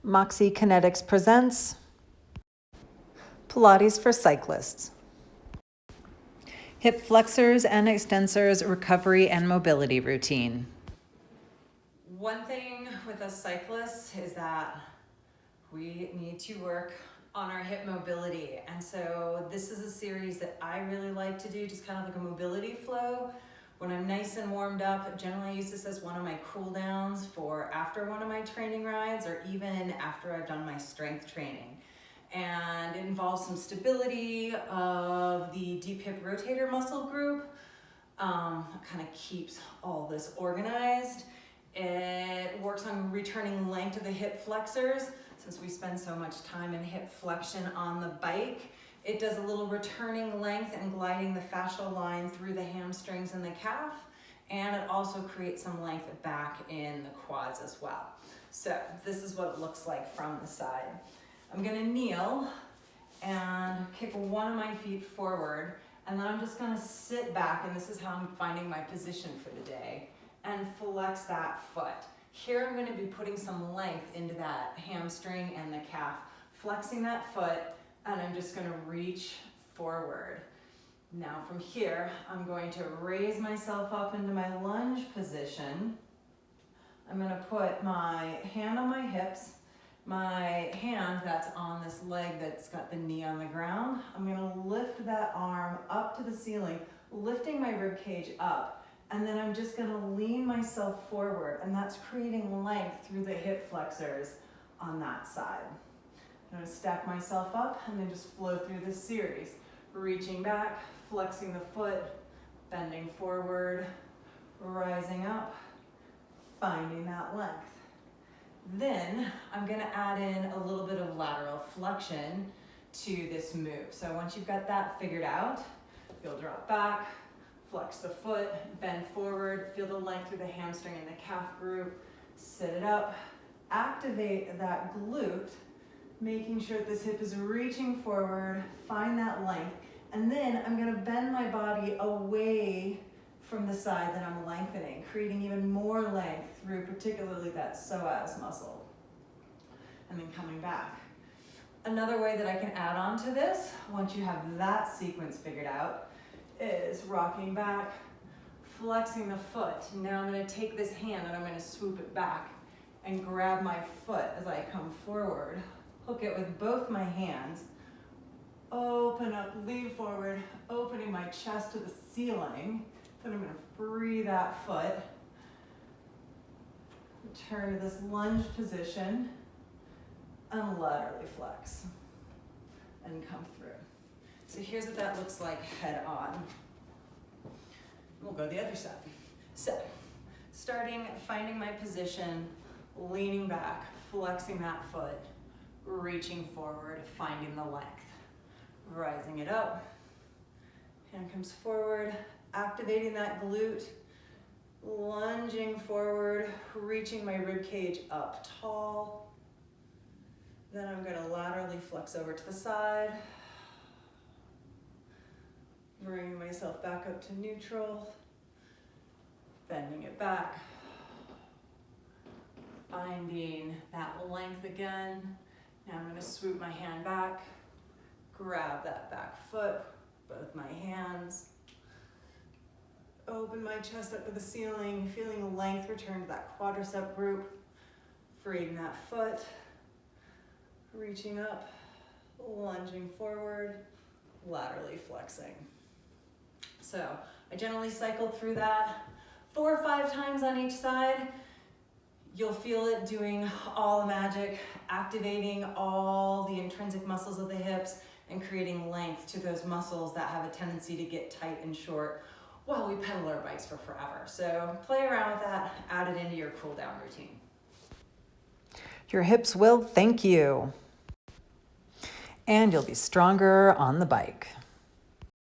Moxie Kinetics presents Pilates for Cyclists. Hip flexors and extensors recovery and mobility routine. One thing with us cyclists is that we need to work on our hip mobility. And so this is a series that I really like to do, just kind of like a mobility flow. When I'm nice and warmed up, generally I use this as one of my cool downs for after one of my training rides or even after I've done my strength training. And it involves some stability of the deep hip rotator muscle group. Kind of keeps all this organized. It works on returning length to the hip flexors. Since we spend so much time in hip flexion on the bike, it does a little returning length and gliding the fascial line through the hamstrings and the calf, and it also creates some length back in the quads as well. So this is what it looks like from the side. I'm gonna kneel and kick one of my feet forward, and then I'm just gonna sit back, and this is how I'm finding my position for the day, and flex that foot. Here I'm gonna be putting some length into that hamstring and the calf, flexing that foot, and I'm just gonna reach forward. Now from here, I'm going to raise myself up into my lunge position. I'm gonna put my hand on my hips, my hand that's on this leg that's got the knee on the ground. I'm gonna lift that arm up to the ceiling, lifting my rib cage up, and then I'm just gonna lean myself forward, and that's creating length through the hip flexors on that side. I'm gonna stack myself up and then just flow through this series. Reaching back, flexing the foot, bending forward, rising up, finding that length. Then I'm gonna add in a little bit of lateral flexion to this move. So once you've got that figured out, you'll drop back, flex the foot, bend forward, feel the length through the hamstring and the calf group, sit it up, activate that glute, making sure that this hip is reaching forward, find that length, and then I'm gonna bend my body away from the side that I'm lengthening, creating even more length through particularly that psoas muscle, and then coming back. Another way that I can add on to this, once you have that sequence figured out, is rocking back, flexing the foot. Now I'm gonna take this hand and I'm gonna swoop it back and grab my foot as I come forward. Hook it with both my hands, open up, lean forward, opening my chest to the ceiling. Then I'm gonna free that foot, return to this lunge position, and laterally flex, and come through. So here's what that looks like head on. We'll go the other side. So, starting, finding my position, leaning back, flexing that foot, reaching forward, finding the length. Rising it up, hand comes forward, activating that glute, lunging forward, reaching my rib cage up tall. Then I'm gonna laterally flex over to the side, bringing myself back up to neutral, bending it back, finding that length again. Now I'm gonna swoop my hand back, grab that back foot, both my hands, open my chest up to the ceiling, feeling length return to that quadricep group, freeing that foot, reaching up, lunging forward, laterally flexing. So I generally cycle through that 4 or 5 times on each side. You'll feel it doing all the magic, activating all the intrinsic muscles of the hips and creating length to those muscles that have a tendency to get tight and short while we pedal our bikes for forever. So play around with that, add it into your cool down routine. Your hips will thank you. And you'll be stronger on the bike.